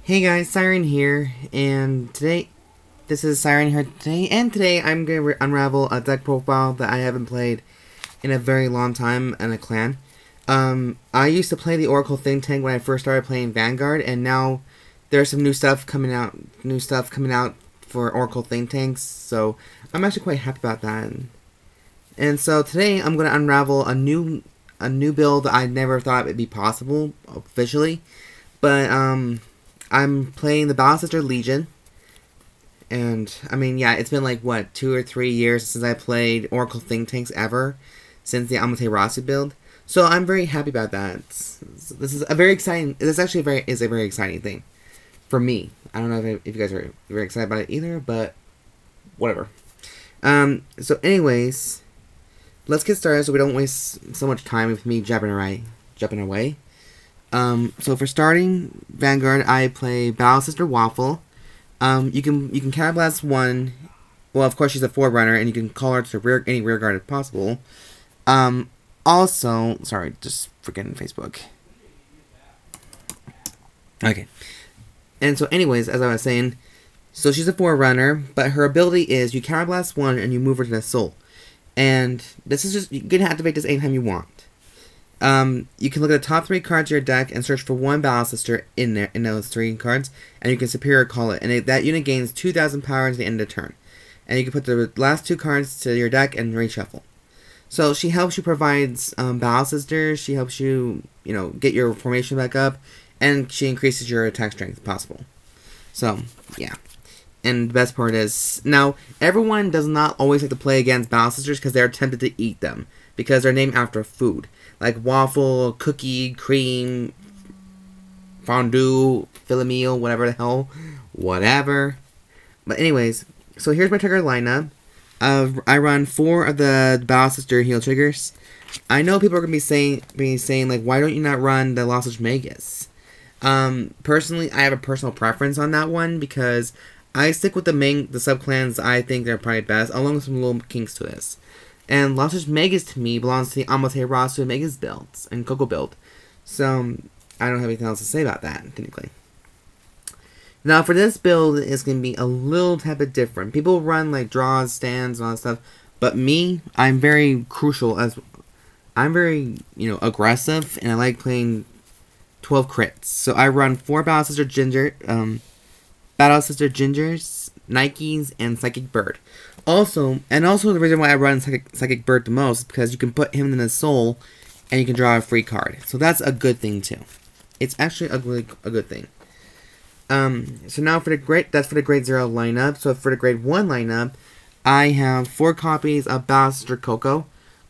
Hey guys, Siren here, and this is Siren here today, and today I'm going to unravel a deck profile that I haven't played in a very long time in a clan. I used to play the Oracle Think Tank when I first started playing Vanguard, and now there's some new stuff coming out for Oracle Think Tanks, so I'm actually quite happy about that. And so today I'm going to unravel a new build that I never thought it'd be possible officially, but I'm playing the Battle Sister Legion, and I mean, yeah, it's been like what, 2 or 3 years since I played Oracle Think Tanks ever, since the Amaterasu build. So I'm very happy about that. This is a very exciting. This actually is a very exciting thing for me. I don't know if you guys are very excited about it either, but whatever. So anyways, let's get started so we don't waste so much time with me jumping away. So for starting Vanguard, I play Battle Sister Waffle. You can Counterblast one. Well, of course she's a forerunner, and you can call her to any rear guard if possible. Also, sorry, just forgetting Facebook. Okay. And so, anyways, as I was saying, so she's a forerunner, but her ability is you Counterblast one and you move her to the soul, and this is just you can activate this anytime you want. You can look at the top 3 cards of your deck and search for one Battle Sister in those 3 cards, and you can superior call it, and that unit gains 2,000 power at the end of the turn. And you can put the last 2 cards to your deck and reshuffle. So she helps you provide Battle Sisters, she helps you, get your formation back up, and she increases your attack strength if possible. So, yeah. And the best part is, now, everyone does not always like to play against Battle Sisters because they're tempted to eat them, because they're named after food. Like waffle, cookie, cream, fondue, filet meal, whatever the hell. Whatever. But anyways, so here's my trigger lineup. I run 4 of the Battle Sister heal triggers. I know people are going to be saying, like, why don't you not run the Lost Magus? Personally, I have a personal preference on that one, because I stick with the sub-clans I think they're probably best, along with some little kinks to this. And Lost Magus to me belongs to the Amaterasu and Magus builds and Coco build. So I don't have anything else to say about that, technically. Now for this build, it's going to be a little type of different. People run like draws, stands, and all that stuff. But me, I'm very crucial as I'm very, aggressive, and I like playing 12 crits. So I run 4 Battle Sister Gingers, Nikes, and Psychic Bird. Also the reason why I run Psychic Bird the most is because you can put him in the soul, and you can draw a free card. So that's a good thing too. It's actually a good thing. So now that's for the grade 0 lineup. So for the grade 1 lineup, I have 4 copies of Battle Sister Coco.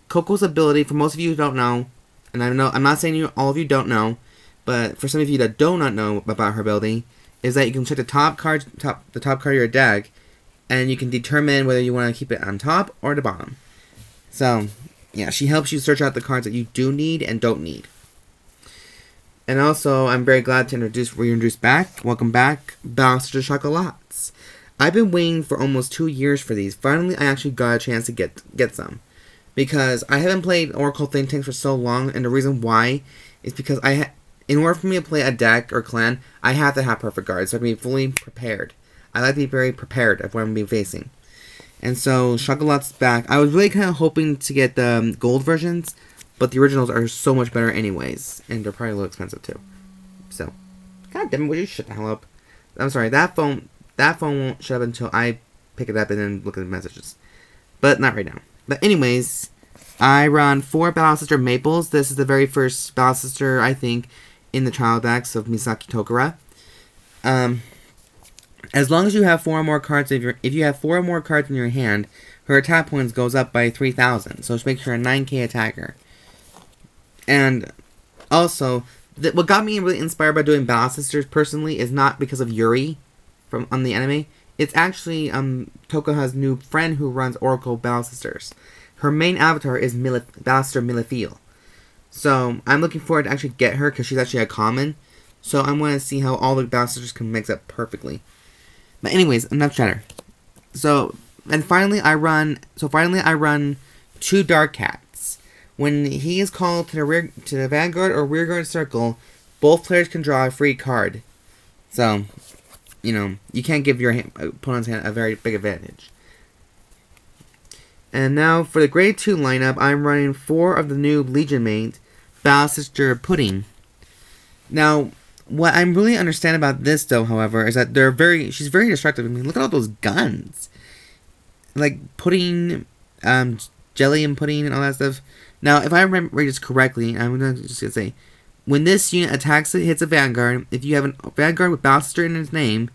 Coco's ability, for most of you who don't know, and I'm not saying all of you don't know, but for some of you that do not know about her ability, is that you can check the top card of your deck, and you can determine whether you want to keep it on top or the bottom. So, yeah, she helps you search out the cards that you do need and don't need. And also, I'm very glad to welcome back, Battle Sister Chocolats. I've been waiting for almost 2 years for these. Finally, I actually got a chance to get some. Because I haven't played Oracle Think Tanks for so long, and the reason why is because in order for me to play a deck or clan, I have to have perfect guards, so I can be fully prepared. I like to be very prepared of what I'm going to be facing. And so, Chocolat's back. I was really kind of hoping to get the gold versions, but the originals are so much better anyways, and they're probably a little expensive too. So, god damn it, would you shut the hell up? I'm sorry, that phone won't shut up until I pick it up and then look at the messages. But not right now. But anyways, I run 4 Battle Sister Maples. This is the very first Battle Sister, I think, in the trial decks of Misaki Tokura. As long as you have 4 or more cards, if you have 4 or more cards in your hand, her attack points goes up by 3,000. So it makes her a 9k attacker. And also, what got me really inspired by doing Battle Sisters personally is not because of Yuri on the anime. It's actually Tokuha's new friend who runs Oracle Battle Sisters. Her main avatar is Battle Sister Millefeel. So I'm looking forward to actually get her because she's actually a common. So I want to see how all the Battle Sisters can mix up perfectly. But anyways, enough chatter. So finally I run 2 Dark Cats. When he is called to the Vanguard or Rearguard circle, both players can draw a free card. So, you know, you can't give your opponent's hand a very big advantage. And now for the grade 2 lineup, I'm running 4 of the new Legion mates, Battle Sister Pudding. Now, what I really understand about this, though, however, is that she's very destructive. I mean, look at all those guns. Like, pudding, jelly and pudding and all that stuff. Now, if I remember this correctly, I'm just going to say, when this unit attacks it, hits a Vanguard, if you have a Vanguard with Battle Sister in its name,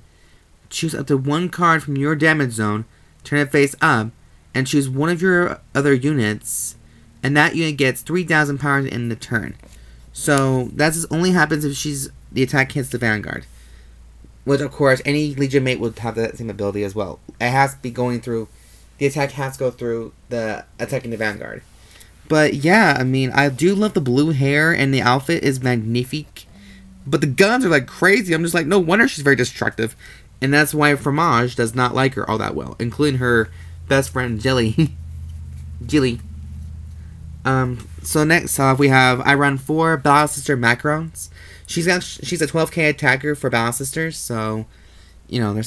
choose up to 1 card from your damage zone, turn it face up, and choose one of your other units, and that unit gets 3,000 power in the turn. So, that only happens if the attack hits the Vanguard. Which, of course, any Legion mate would have that same ability as well. It has to be going through, the attack has to go through the attacking the Vanguard. But, yeah, I mean, I do love the blue hair, and the outfit is magnifique. But the guns are, like, crazy. I'm just like, no wonder she's very destructive. And that's why Fromage does not like her all that well, including her best friend, Gelee. Gelee. So next off, I run 4 Battle Sister Macarons. She's a 12k attacker for Battle Sisters, so, you know,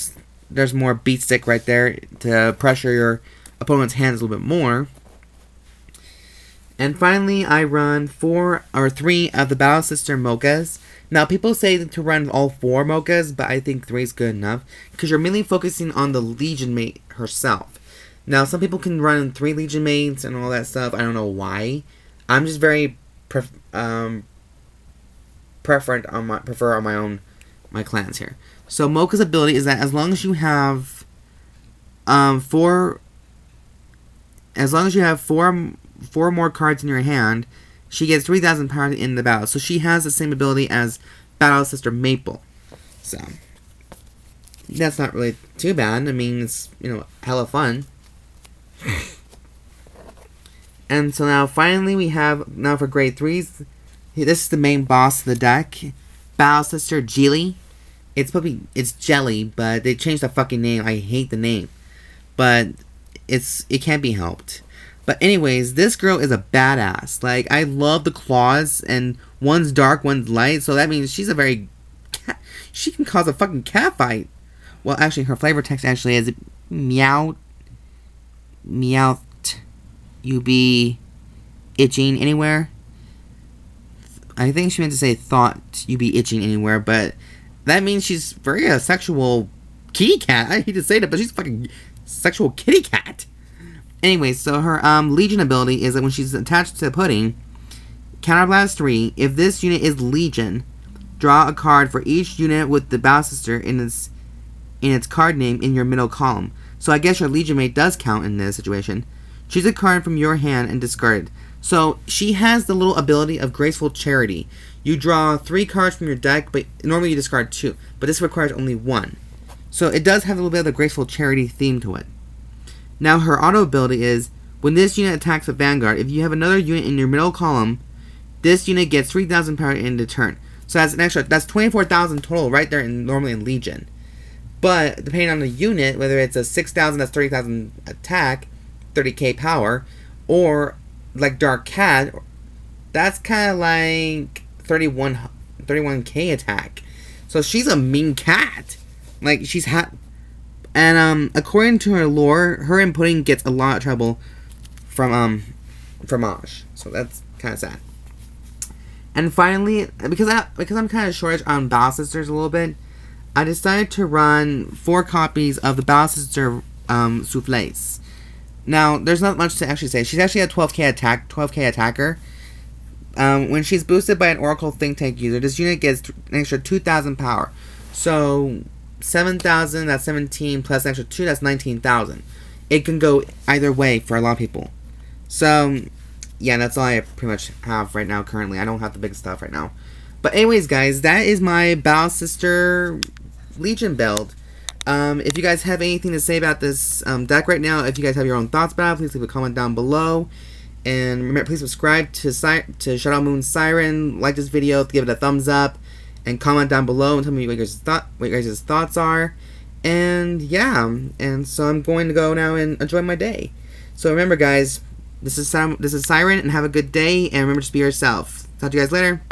there's more beat stick right there to pressure your opponent's hands a little bit more. And finally, I run 3 of the Battle Sister Mochas. Now, people say to run all 4 Mochas, but I think 3 is good enough, because you're mainly focusing on the Legion mate herself. Now, some people can run 3 Legion mates and all that stuff. I don't know why. I'm just very prefer on my clans here. So Mocha's ability is that as long as you have 4 more cards in your hand, she gets 3,000 power in the battle. So she has the same ability as Battle Sister Maple. So that's not really too bad. I mean, it's, you know, hella fun. And so now finally we have, now for grade 3s, this is the main boss of the deck, Battle Sister Gelee. It's Gelee, but they changed the fucking name. I hate the name, but it can't be helped. But anyways, this girl is a badass. Like, I love the claws, and one's dark, one's light, so that means she's she can cause a fucking cat fight. Well, actually, her flavor text actually is meowth, you be itching anywhere. I think she meant to say thought you be itching anywhere, but that means she's very a sexual kitty cat. I hate to say that, but she's a fucking sexual kitty cat. Anyway, so her Legion ability is that when she's attached to Pudding, Counterblast 3, if this unit is Legion, draw a card for each unit with the Battle Sister in its card name in your middle column. So I guess your Legion mate does count in this situation. Choose a card from your hand and discard it. So she has the little ability of Graceful Charity. You draw 3 cards from your deck, but normally you discard 2. But this requires only 1. So it does have a little bit of the Graceful Charity theme to it. Now her auto ability is, when this unit attacks a Vanguard, if you have another unit in your middle column, this unit gets 3,000 power in the turn. So that's 24,000 total right there normally in Legion. But depending on the unit, whether it's a 6,000, that's 30,000 attack, 30k power, or like Dark Cat, that's kind of like 31k attack. So she's a mean cat. Like, she's and according to her lore, her and Pudding gets a lot of trouble from Fromage. So that's kind of sad. And finally, because I'm kind of shortish on Battle Sisters a little bit, I decided to run 4 copies of the Battle Sister Souffles. Now, there's not much to actually say. She's actually a 12k attacker. When she's boosted by an Oracle Think Tank user, this unit gets an extra 2,000 power. So 7,000, that's 17, plus an extra 2, that's 19,000. It can go either way for a lot of people. So, yeah, that's all I pretty much have right now currently. I don't have the big stuff right now. But anyways, guys, that is my Battle Sister Legion build. If you guys have anything to say about this deck right now, if you guys have your own thoughts about it, please leave a comment down below. And remember, please subscribe to Shadow Moon Siren, like this video, give it a thumbs up, and comment down below and tell me what your guys' thoughts are. And yeah, and so I'm going to go now and enjoy my day. So remember, guys, this is Siren, and have a good day, and remember to be yourself. Talk to you guys later.